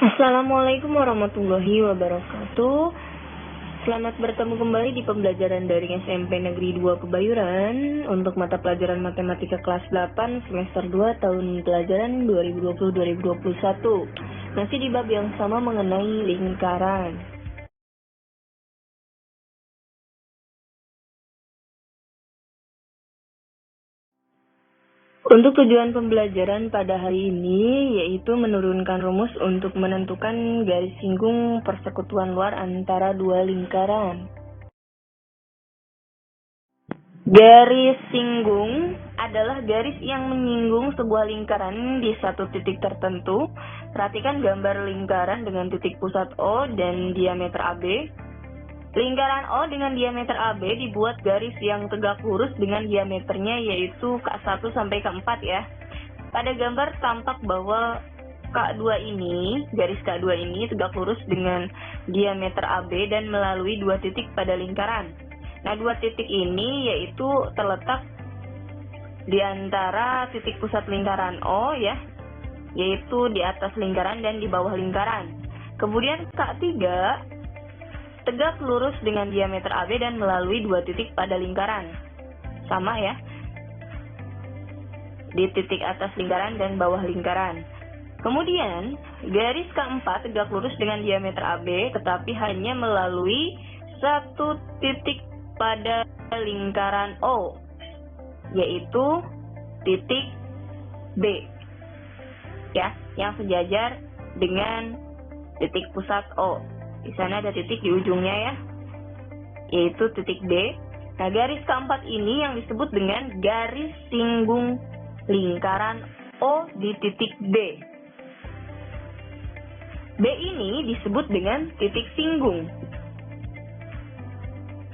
Assalamualaikum warahmatullahi wabarakatuh. Selamat bertemu kembali di pembelajaran daring SMP Negeri 2 Kebayuran untuk mata pelajaran Matematika kelas 8 semester 2 tahun pelajaran 2020-2021. Masih di bab yang sama mengenai lingkaran. Untuk tujuan pembelajaran pada hari ini yaitu menurunkan rumus untuk menentukan garis singgung persekutuan luar antara dua lingkaran. Garis singgung adalah garis yang menyinggung sebuah lingkaran di satu titik tertentu. Perhatikan gambar lingkaran dengan titik pusat O dan diameter AB. Lingkaran O dengan diameter AB dibuat garis yang tegak lurus dengan diameternya yaitu K1 sampai K4 ya. Pada gambar tampak bahwa K2 ini, garis K2 ini tegak lurus dengan diameter AB dan melalui dua titik pada lingkaran. Nah, dua titik ini yaitu terletak di antara titik pusat lingkaran O ya, yaitu di atas lingkaran dan di bawah lingkaran. Kemudian K3 tegak lurus dengan diameter AB dan melalui dua titik pada lingkaran. Sama ya. Di titik atas lingkaran dan bawah lingkaran. Kemudian, garis K4 tegak lurus dengan diameter AB tetapi hanya melalui satu titik pada lingkaran O, yaitu titik B. Ya, yang sejajar dengan titik pusat O. Di sana ada titik di ujungnya ya, yaitu titik B. Nah, garis keempat ini yang disebut dengan garis singgung lingkaran O di titik B. B ini disebut dengan titik singgung.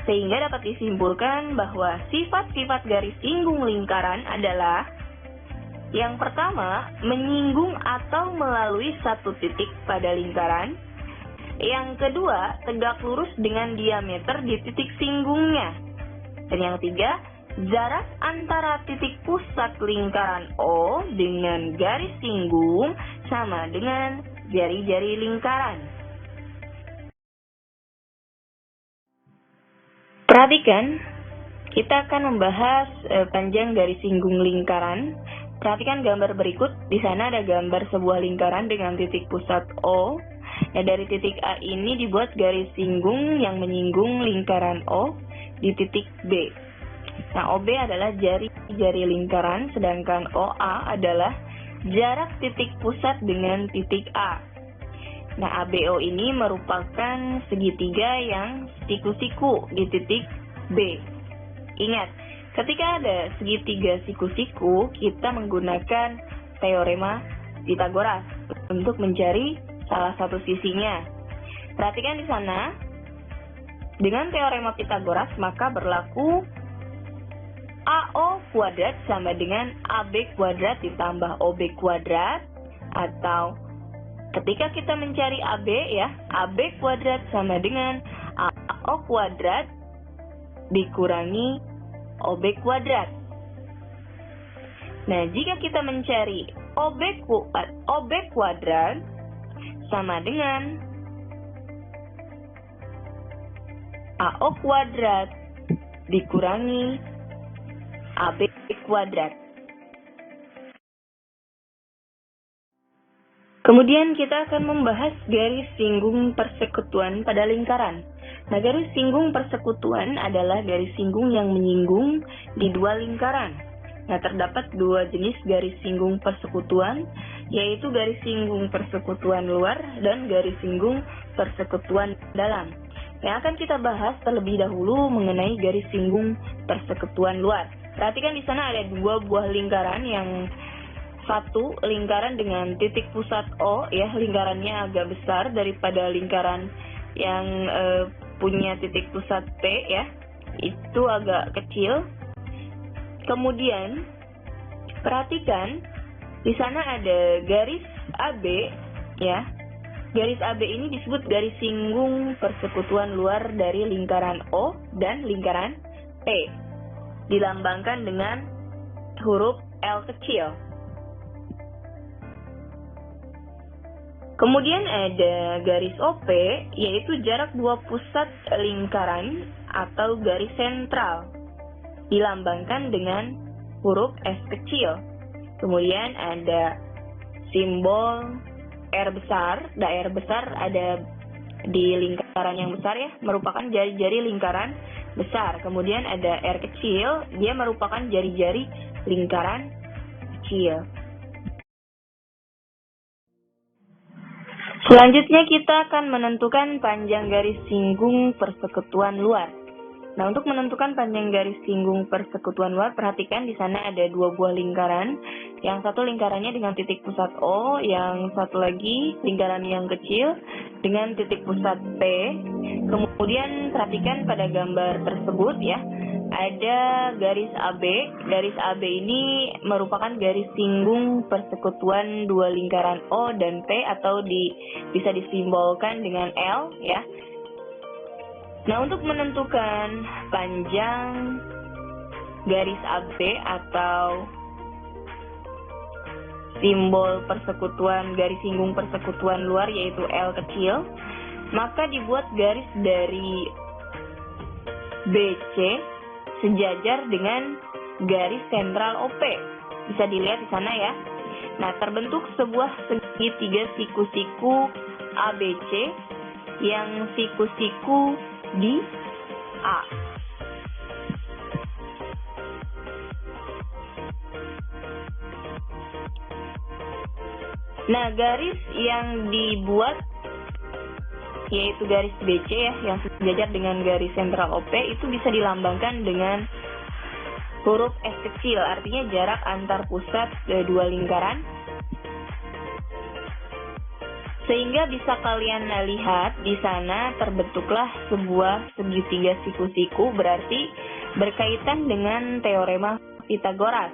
Sehingga dapat disimpulkan bahwa sifat-sifat garis singgung lingkaran adalah: yang pertama, menyinggung atau melalui satu titik pada lingkaran. Yang kedua, tegak lurus dengan diameter di titik singgungnya. Dan yang ketiga, jarak antara titik pusat lingkaran O dengan garis singgung sama dengan jari-jari lingkaran. Perhatikan, kita akan membahas panjang garis singgung lingkaran. Perhatikan gambar berikut. Di sana ada gambar sebuah lingkaran dengan titik pusat O. Nah, dari titik A ini dibuat garis singgung yang menyinggung lingkaran O di titik B. Nah, OB adalah jari-jari lingkaran, sedangkan OA adalah jarak titik pusat dengan titik A. Nah, ABO ini merupakan segitiga yang siku-siku di titik B. Ingat, ketika ada segitiga siku-siku, kita menggunakan teorema Pythagoras untuk mencari salah satu sisinya. Perhatikan di sana, dengan teorema Pythagoras maka berlaku AO kuadrat sama dengan AB kuadrat ditambah OB kuadrat, atau ketika kita mencari AB ya, AB kuadrat sama dengan AO kuadrat dikurangi OB kuadrat. Nah, jika kita mencari OB kuadrat sama dengan AO kuadrat dikurangi AB kuadrat. Kemudian kita akan membahas garis singgung persekutuan pada lingkaran. Nah, garis singgung persekutuan adalah garis singgung yang menyinggung di dua lingkaran. Nah, terdapat dua jenis garis singgung persekutuan, yaitu garis singgung persekutuan luar dan garis singgung persekutuan dalam. Yang akan kita bahas terlebih dahulu mengenai garis singgung persekutuan luar. Perhatikan di sana ada dua buah lingkaran. Yang satu, lingkaran dengan titik pusat O ya, lingkarannya agak besar daripada lingkaran yang punya titik pusat P ya, itu agak kecil. Kemudian perhatikan di sana ada garis AB ya. Garis AB ini disebut garis singgung persekutuan luar dari lingkaran O dan lingkaran P. Dilambangkan dengan huruf L kecil. Kemudian ada garis OP, yaitu jarak dua pusat lingkaran atau garis sentral, dilambangkan dengan huruf S kecil. Kemudian ada simbol R besar, R besar ada di lingkaran yang besar ya, merupakan jari-jari lingkaran besar. Kemudian ada R kecil, dia merupakan jari-jari lingkaran kecil. Selanjutnya kita akan menentukan panjang garis singgung persekutuan luar. Nah, untuk menentukan panjang garis singgung persekutuan luar, perhatikan di sana ada dua buah lingkaran. Yang satu lingkarannya dengan titik pusat O, yang satu lagi lingkaran yang kecil dengan titik pusat P. Kemudian perhatikan pada gambar tersebut ya, ada garis AB. Garis AB ini merupakan garis singgung persekutuan dua lingkaran O dan P, atau bisa disimbolkan dengan L ya. Nah, untuk menentukan panjang garis AB atau simbol persekutuan garis singgung persekutuan luar yaitu L kecil, maka dibuat garis dari BC sejajar dengan garis sentral OP. Bisa dilihat di sana ya. Nah, terbentuk sebuah segitiga siku-siku ABC yang siku-siku di A. Nah, garis yang dibuat yaitu garis BC ya, yang sejajar dengan garis sentral OP, itu bisa dilambangkan dengan huruf S kecil, artinya jarak antar pusat dua lingkaran. Sehingga bisa kalian lihat di sana terbentuklah sebuah segitiga siku-siku, berarti berkaitan dengan teorema Pythagoras.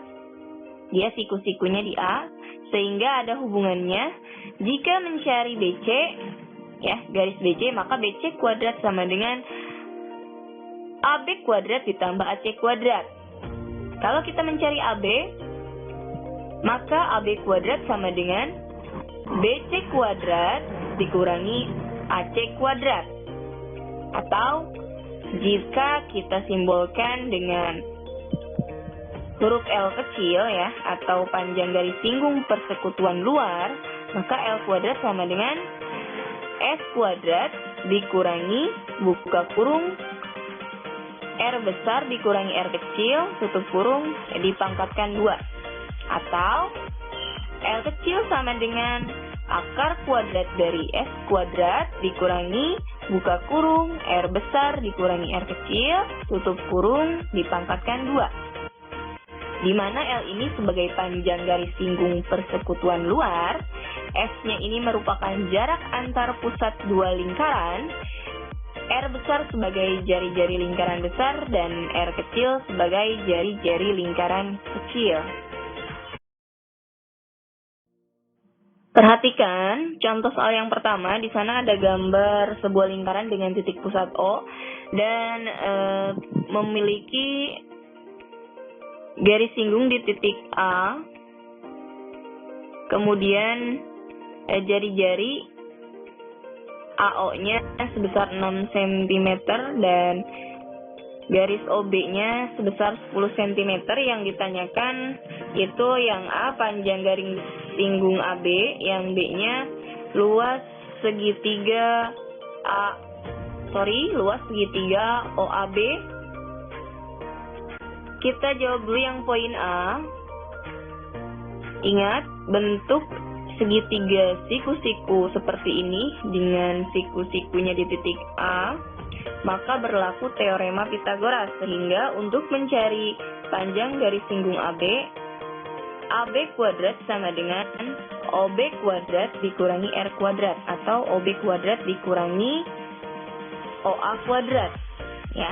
Dia siku-sikunya di A, sehingga ada hubungannya. Jika mencari BC, ya garis BC, maka BC kuadrat sama dengan AB kuadrat ditambah AC kuadrat. Kalau kita mencari AB, maka AB kuadrat sama dengan BC kuadrat dikurangi AC kuadrat. Atau jika kita simbolkan dengan huruf L kecil ya, atau panjang garis singgung persekutuan luar, maka L kuadrat sama dengan S kuadrat dikurangi buka kurung R besar dikurangi R kecil tutup kurung dipangkatkan 2. Atau L kecil sama dengan akar kuadrat dari S kuadrat dikurangi buka kurung R besar dikurangi R kecil tutup kurung dipangkatkan 2. Di mana L ini sebagai panjang garis singgung persekutuan luar, S-nya ini merupakan jarak antar pusat dua lingkaran, R besar sebagai jari-jari lingkaran besar, dan R kecil sebagai jari-jari lingkaran kecil. Perhatikan contoh soal yang pertama. Di sana ada gambar sebuah lingkaran dengan titik pusat O dan memiliki garis singgung di titik A. Kemudian jari-jari AO-nya sebesar 6 cm dan garis OB-nya sebesar 10 cm. Yang ditanyakan itu yang A panjang garis singgung AB, yang B-nya luas segitiga OAB. Kita jawab dulu yang poin A. Ingat, bentuk segitiga siku-siku seperti ini dengan siku-sikunya di titik A, maka berlaku teorema Pythagoras, sehingga untuk mencari panjang garis singgung AB, AB kuadrat sama dengan OB kuadrat dikurangi R kuadrat, atau OB kuadrat dikurangi OA kuadrat ya.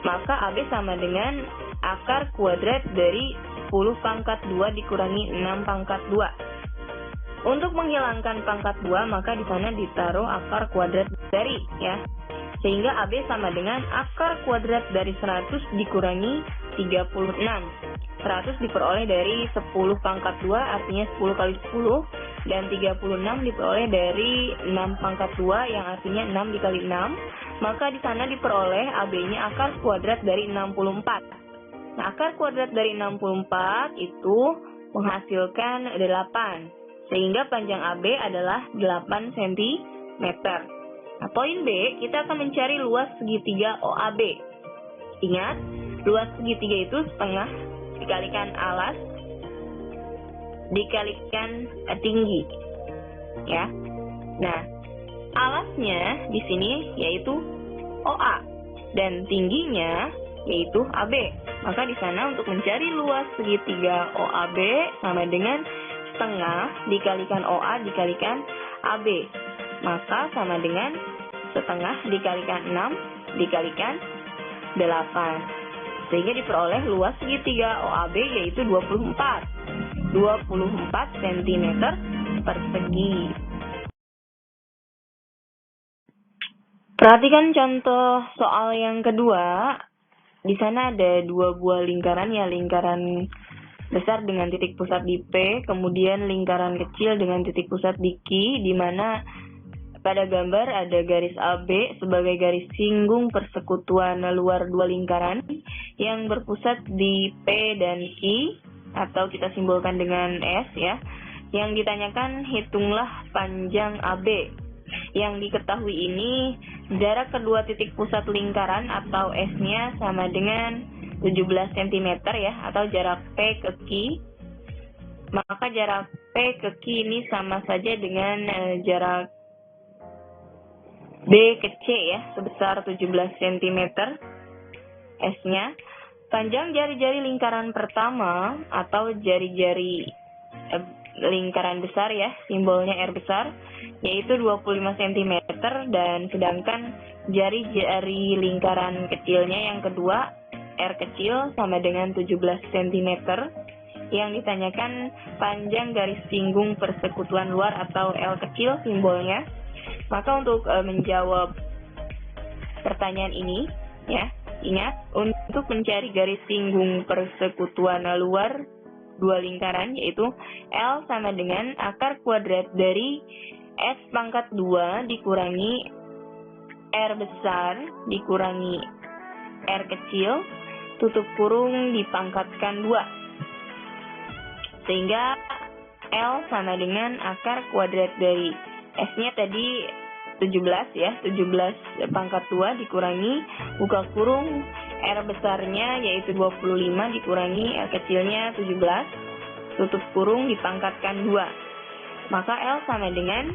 Maka AB sama dengan akar kuadrat dari 10 pangkat 2 dikurangi 6 pangkat 2. Untuk menghilangkan pangkat 2, maka di sana ditaruh akar kuadrat dari ya. Sehingga AB sama dengan akar kuadrat dari 100 dikurangi 36. 100 diperoleh dari 10 pangkat 2, artinya 10 kali 10, dan 36 diperoleh dari 6 pangkat 2 yang artinya 6 dikali 6. Maka di sana diperoleh AB-nya akar kuadrat dari 64. Nah, akar kuadrat dari 64 itu menghasilkan 8. Sehingga panjang AB adalah 8 cm. Nah, poin B, kita akan mencari luas segitiga OAB. Ingat, luas segitiga itu setengah dikalikan alas dikalikan tinggi, ya. Nah, alasnya di sini yaitu OA dan tingginya yaitu AB. Maka di sana untuk mencari luas segitiga OAB sama dengan setengah dikalikan OA dikalikan AB. Maka sama dengan setengah dikalikan 6 dikalikan 8. Sehingga diperoleh luas segitiga OAB yaitu 24 cm persegi. Perhatikan contoh soal yang kedua. Di sana ada 2 buah lingkaran, ya, lingkaran besar dengan titik pusat di P, kemudian lingkaran kecil dengan titik pusat di Q, di mana pada gambar ada garis AB sebagai garis singgung persekutuan luar 2 lingkaran yang berpusat di P dan Q, atau kita simbolkan dengan S, ya. Yang ditanyakan, hitunglah panjang AB. Yang diketahui ini jarak kedua titik pusat lingkaran atau S-nya sama dengan 17 cm, ya, atau jarak P ke Q. Maka jarak P ke Q ini sama saja dengan jarak B ke C, ya, sebesar 17 cm S-nya. Panjang jari-jari lingkaran pertama atau jari-jari lingkaran besar, ya, simbolnya R besar, yaitu 25 cm, dan sedangkan jari-jari lingkaran kecilnya yang kedua R kecil sama dengan 17 cm. Yang ditanyakan panjang garis singgung persekutuan luar atau L kecil simbolnya. Maka untuk menjawab pertanyaan ini, ya, ingat, untuk mencari garis singgung persekutuan luar 2 lingkaran, yaitu L sama dengan akar kuadrat dari S pangkat 2 dikurangi R besar dikurangi R kecil, tutup kurung dipangkatkan 2. Sehingga L sama dengan akar kuadrat dari S-nya tadi 17, ya, 17 pangkat 2 dikurangi buka kurung R besarnya yaitu 25 dikurangi R kecilnya 17, tutup kurung dipangkatkan 2. Maka L sama dengan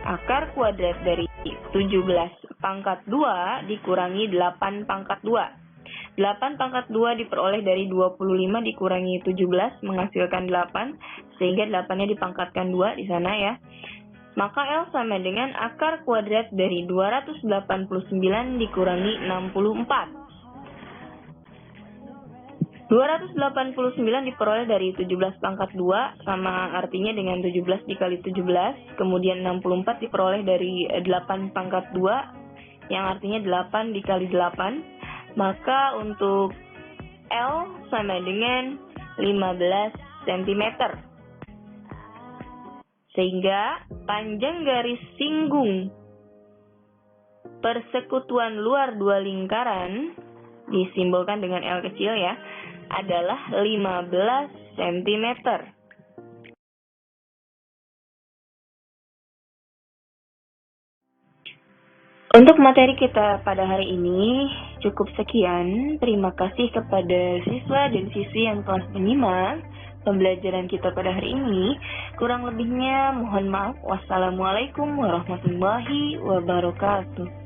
akar kuadrat dari 17 pangkat 2 dikurangi 8 pangkat 2. 8 pangkat 2 diperoleh dari 25 dikurangi 17 menghasilkan 8, sehingga 8-nya dipangkatkan 2 di sana, ya. Maka L sama dengan akar kuadrat dari 289 dikurangi 64. 289 diperoleh dari 17 pangkat 2, sama artinya dengan 17 dikali 17, kemudian 64 diperoleh dari 8 pangkat 2, yang artinya 8 dikali 8, maka untuk L sama dengan 15 cm. Sehingga panjang garis singgung persekutuan luar 2 lingkaran, disimbolkan dengan L kecil, ya, adalah 15 cm. Untuk materi kita pada hari ini cukup sekian. Terima kasih kepada siswa dan siswi yang telah menyimak pembelajaran kita pada hari ini. Kurang lebihnya mohon maaf. Wassalamualaikum warahmatullahi wabarakatuh.